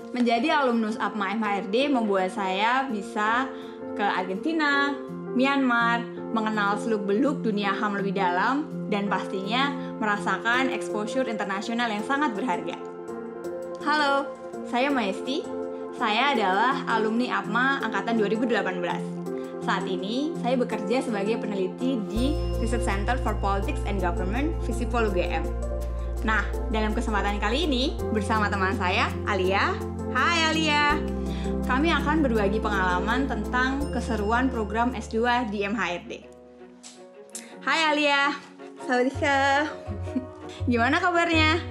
Menjadi alumnus APMA MHRD membuat saya bisa ke Argentina, Myanmar, mengenal seluk-beluk dunia HAM lebih dalam, dan pastinya merasakan exposure internasional yang sangat berharga. Halo, saya Maesti. Saya adalah alumni APMA angkatan 2018. Saat ini, saya bekerja sebagai peneliti di Research Center for Politics and Government, Visipol UGM. Nah, dalam kesempatan kali ini, bersama teman saya, Alia. Hai Alia! Kami akan berbagi pengalaman tentang keseruan program S2 di MHRD. Hai Alia! Sawadika! Gimana kabarnya?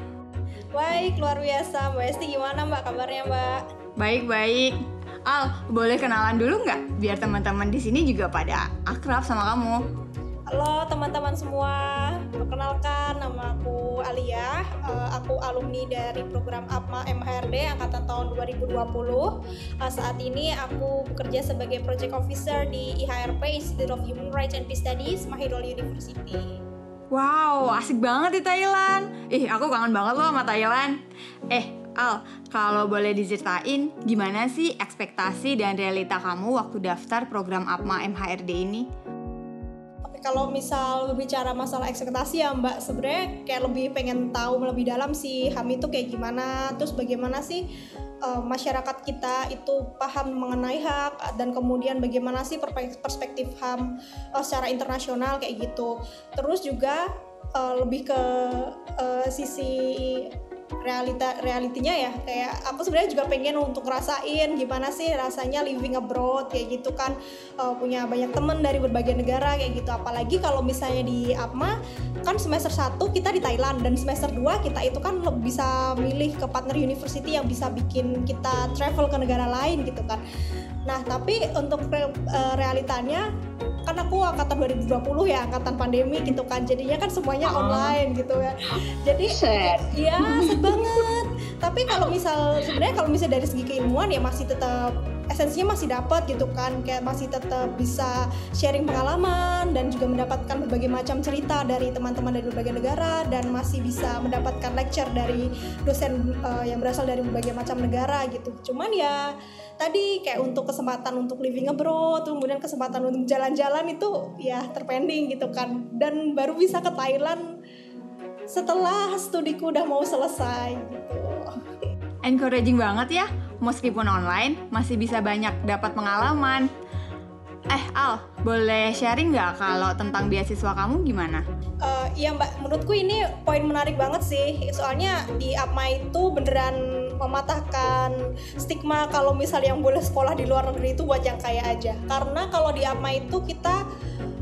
Baik, luar biasa. Mbak Esti, gimana Mbak kabarnya Mbak? Baik-baik. Al, boleh kenalan dulu nggak? Biar teman-teman di sini juga pada akrab sama kamu. Halo teman-teman semua, perkenalkan nama aku Alia. Aku alumni dari program APMA MHRD angkatan tahun 2020. Saat ini aku bekerja sebagai Project Officer di IHRP, Institute of Human Rights and Peace Studies, Mahidol University. Wow, asik banget di Thailand. Aku kangen banget loh sama Thailand. Al, kalau boleh diceritain gimana sih ekspektasi dan realita kamu waktu daftar program APMA MHRD ini? Kalau misal berbicara masalah ekspektasi ya Mbak, sebenarnya kayak lebih pengen tahu lebih dalam sih HAM itu kayak gimana, terus bagaimana sih masyarakat kita itu paham mengenai hak, dan kemudian bagaimana sih perspektif HAM secara internasional kayak gitu. Terus juga lebih ke sisi realitinya ya, kayak aku sebenarnya juga pengen untuk ngerasain gimana sih rasanya living abroad kayak gitu kan, punya banyak temen dari berbagai negara kayak gitu. Apalagi kalau misalnya di APMA kan semester 1 kita di Thailand, dan semester 2 kita itu kan bisa milih ke partner university yang bisa bikin kita travel ke negara lain gitu kan. Nah tapi untuk realitanya kan aku angkatan 2020 ya, angkatan pandemi gitu kan, jadinya kan semuanya online gitu ya. Jadi ya set banget. Tapi kalau misal dari segi keilmuan ya masih tetap esensinya masih dapat gitu kan, kayak masih tetap bisa sharing pengalaman dan juga mendapatkan berbagai macam cerita dari teman-teman dari berbagai negara, dan masih bisa mendapatkan lecture dari dosen yang berasal dari berbagai macam negara gitu. Cuman ya tadi kayak untuk kesempatan untuk living abroad, kemudian kesempatan untuk jalan-jalan itu ya terpending gitu kan, dan baru bisa ke Thailand setelah studiku udah mau selesai gitu. Encouraging banget ya, meskipun online masih bisa banyak dapat pengalaman. Al, boleh sharing nggak kalau tentang beasiswa kamu gimana? Iya Mbak, menurutku ini poin menarik banget sih. Soalnya di APMA itu beneran mematahkan stigma kalau misalnya yang boleh sekolah di luar negeri itu buat yang kaya aja. Karena kalau di APMA itu kita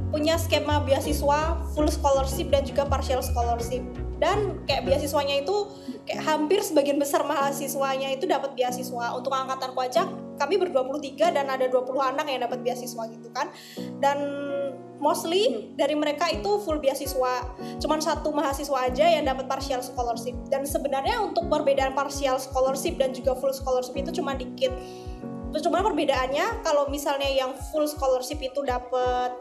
punya skema beasiswa full scholarship dan juga partial scholarship. Dan kayak beasiswanya itu kayak hampir sebagian besar mahasiswanya itu dapat beasiswa. Untuk angkatan pajak kami ber-23 dan ada 20 anak yang dapat beasiswa gitu kan. Dan mostly dari mereka itu full beasiswa. Cuman satu mahasiswa aja yang dapat partial scholarship. Dan sebenarnya untuk perbedaan partial scholarship dan juga full scholarship itu cuma dikit. Cuma perbedaannya kalau misalnya yang full scholarship itu dapat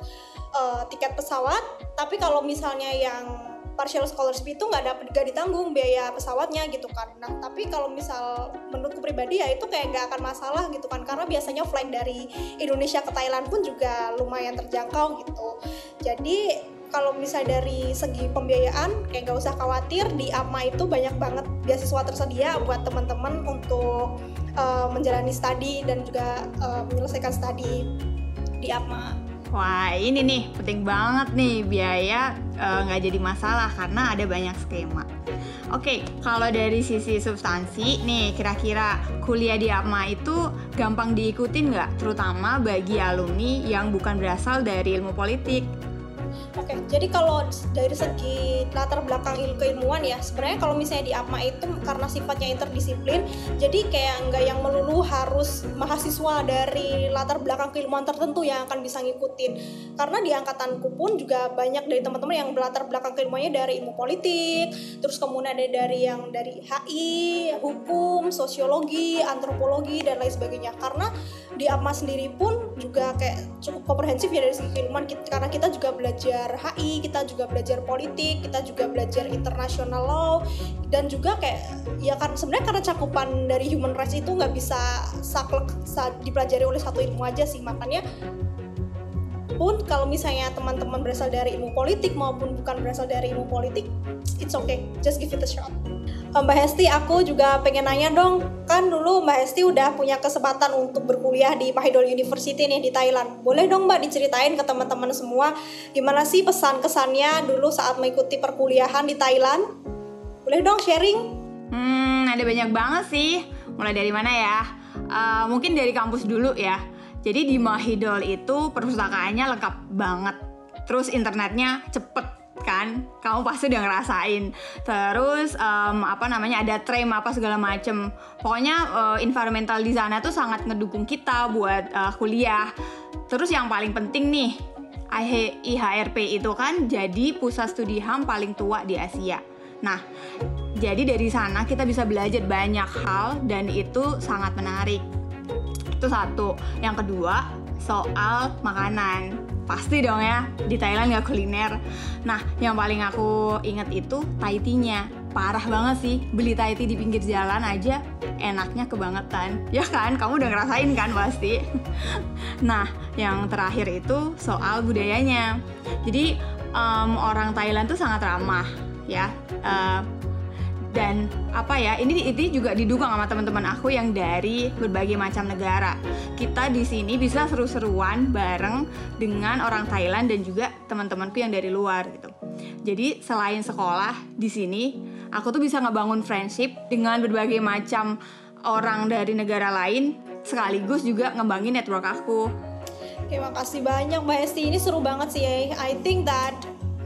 tiket pesawat, tapi kalau misalnya yang partial scholarship itu nggak ditanggung biaya pesawatnya gitu kan. Nah tapi kalau misal menurutku pribadi ya itu kayak nggak akan masalah gitu kan, karena biasanya flight dari Indonesia ke Thailand pun juga lumayan terjangkau gitu. Jadi kalau misalnya dari segi pembiayaan kayak nggak usah khawatir, di APMA itu banyak banget beasiswa tersedia buat teman-teman untuk menjalani studi dan juga menyelesaikan studi di APMA. Wah, ini nih penting banget nih, biaya nggak jadi masalah karena ada banyak skema. Oke, kalau dari sisi substansi nih, kira-kira kuliah di APMA itu gampang diikutin nggak? Terutama bagi alumni yang bukan berasal dari ilmu politik. Oke, jadi kalau dari segi latar belakang keilmuan ya, sebenarnya kalau misalnya di APMA itu karena sifatnya interdisiplin, jadi kayak nggak yang melulu harus mahasiswa dari latar belakang keilmuan tertentu yang akan bisa ngikutin. Karena di angkatanku pun juga banyak dari teman-teman yang berlatar belakang keilmuannya dari ilmu politik, terus kemudian ada dari HI, hukum, hukum, sosiologi, antropologi dan lain sebagainya. Karena di APMA sendiri pun juga kayak cukup komprehensif ya dari segi keilmuan, karena kita juga belajar HI, kita juga belajar politik, kita juga belajar international law, dan juga kayak ya kan sebenarnya karena cakupan dari human rights itu nggak bisa saklek dipelajari oleh satu ilmu aja sih. Makanya pun kalau misalnya teman-teman berasal dari ilmu politik maupun bukan berasal dari ilmu politik, it's okay, just give it a shot. Mbak Hesti, aku juga pengen nanya dong, kan dulu Mbak Hesti udah punya kesempatan untuk berkuliah di Mahidol University nih di Thailand. Boleh dong Mbak diceritain ke teman-teman semua gimana sih pesan-kesannya dulu saat mengikuti perkuliahan di Thailand? Boleh dong sharing? Ada banyak banget sih. Mulai dari mana ya? Mungkin dari kampus dulu ya. Jadi di Mahidol itu perpustakaannya lengkap banget. Terus internetnya cepet kan, kamu pasti udah ngerasain. Terus ada tram apa segala macem. Pokoknya environmental di sana tuh sangat ngedukung kita buat kuliah. Terus yang paling penting nih, IHRP itu kan jadi pusat studi HAM paling tua di Asia. Nah, jadi dari sana kita bisa belajar banyak hal dan itu sangat menarik. Itu satu. Yang kedua, soal makanan. Pasti dong ya, di Thailand gak kuliner. Nah, yang paling aku inget itu Thai tea-nya. Parah banget sih, beli Thai tea di pinggir jalan aja enaknya kebangetan. Ya kan, kamu udah ngerasain kan pasti. Nah, yang terakhir itu soal budayanya. Jadi, orang Thailand tuh sangat ramah ya. Dan ini juga didukung sama teman-teman aku yang dari berbagai macam negara. Kita di sini bisa seru-seruan bareng dengan orang Thailand dan juga teman-temanku yang dari luar gitu. Jadi selain sekolah di sini, aku tuh bisa ngebangun friendship dengan berbagai macam orang dari negara lain, sekaligus juga ngembangin network aku. Terima kasih banyak Mbak Hesti, ini seru banget sih ya. I think that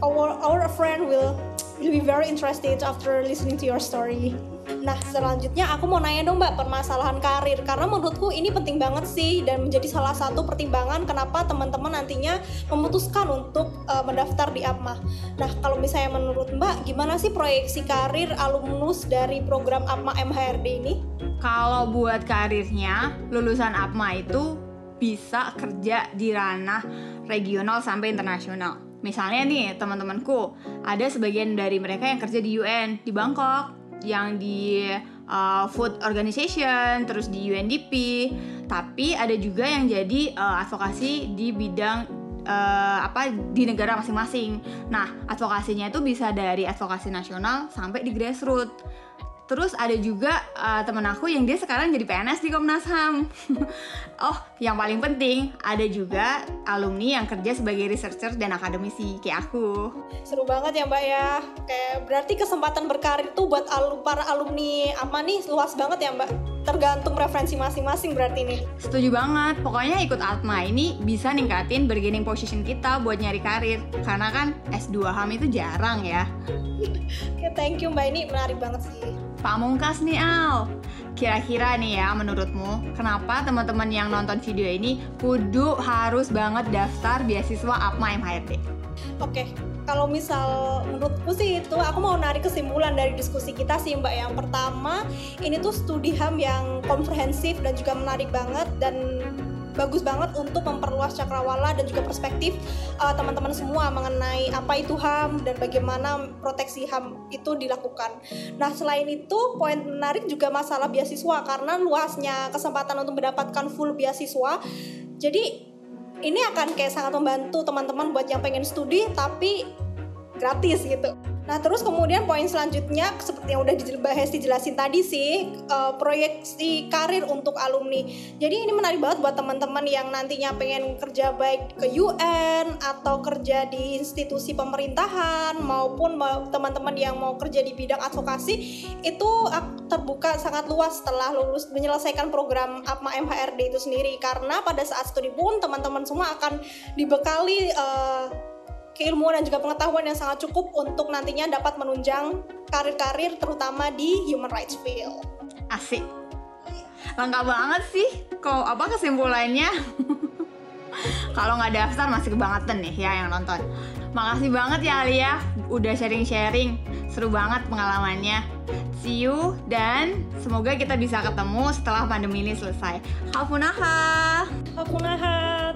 our friend will be very interested after listening to your story. Nah, selanjutnya aku mau nanya dong Mbak, permasalahan karir. Karena menurutku ini penting banget sih dan menjadi salah satu pertimbangan kenapa teman-teman nantinya memutuskan untuk mendaftar di APMA. Nah, kalau misalnya menurut Mbak, gimana sih proyeksi karir alumnus dari program APMA MHRD ini? Kalau buat karirnya, lulusan APMA itu bisa kerja di ranah regional sampai internasional. Misalnya nih teman-temanku, ada sebagian dari mereka yang kerja di UN, di Bangkok, yang di Food Organization, terus di UNDP. Tapi ada juga yang jadi advokasi di bidang di negara masing-masing. Nah, advokasinya itu bisa dari advokasi nasional sampai di grassroots. Terus ada juga temen aku yang dia sekarang jadi PNS di Komnas HAM. Oh, yang paling penting ada juga alumni yang kerja sebagai researcher dan akademisi kayak aku. Seru banget ya Mbak ya. Kayak berarti kesempatan berkarir tuh buat para alumni APMA nih luas banget ya Mbak. Tergantung referensi masing-masing berarti nih. Setuju banget. Pokoknya ikut APMA ini bisa ningkatin bargaining position kita buat nyari karir. Karena kan S2 HAM itu jarang ya. Oke, thank you Mbak, ini menarik banget sih. Pamungkas nih Al, kira-kira nih ya menurutmu kenapa teman-teman yang nonton video ini kudu harus banget daftar beasiswa APMA MHRD? Oke, kalau misal menurutku sih itu aku mau narik kesimpulan dari diskusi kita sih Mbak. Yang pertama, ini tuh studi HAM yang komprehensif dan juga menarik banget dan bagus banget untuk memperluas cakrawala dan juga perspektif teman-teman semua mengenai apa itu HAM dan bagaimana proteksi HAM itu dilakukan. Nah, selain itu poin menarik juga masalah beasiswa karena luasnya kesempatan untuk mendapatkan full beasiswa. Jadi ini akan kayak sangat membantu teman-teman buat yang pengen studi tapi gratis gitu. Nah, terus kemudian poin selanjutnya seperti yang udah Mbak Hesti jelasin tadi sih, proyeksi karir untuk alumni. Jadi ini menarik banget buat teman-teman yang nantinya pengen kerja baik ke UN atau kerja di institusi pemerintahan maupun teman-teman yang mau kerja di bidang advokasi, itu terbuka sangat luas setelah lulus menyelesaikan program APMA MHRD itu sendiri. Karena pada saat studi pun teman-teman semua akan dibekali keilmuan dan juga pengetahuan yang sangat cukup untuk nantinya dapat menunjang karir-karir terutama di human rights field. Asik. Lengkap banget sih. Apa kesimpulannya? Kalau nggak daftar masih kebangetan nih ya yang nonton. Makasih banget ya Alia udah sharing-sharing. Seru banget pengalamannya. See you dan semoga kita bisa ketemu setelah pandemi ini selesai. Hafunaha.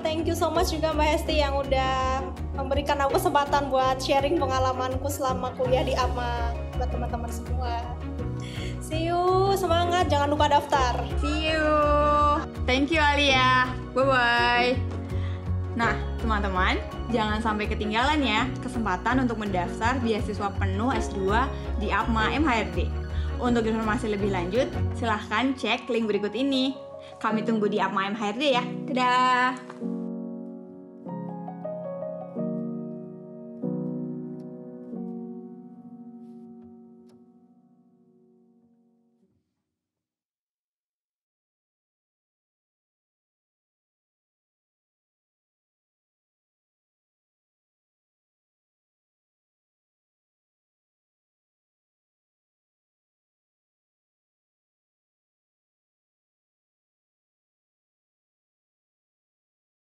Thank you so much juga Mbak Hesti yang udah memberikan aku kesempatan buat sharing pengalamanku selama kuliah di APMA buat teman-teman semua. See you, semangat, jangan lupa daftar. See you. Thank you Alia. Bye-bye. Nah, teman-teman, jangan sampai ketinggalan ya kesempatan untuk mendaftar beasiswa penuh S2 di APMA MHRD. Untuk informasi lebih lanjut, silahkan cek link berikut ini. Kami tunggu di APMA MHRD ya. Dadah!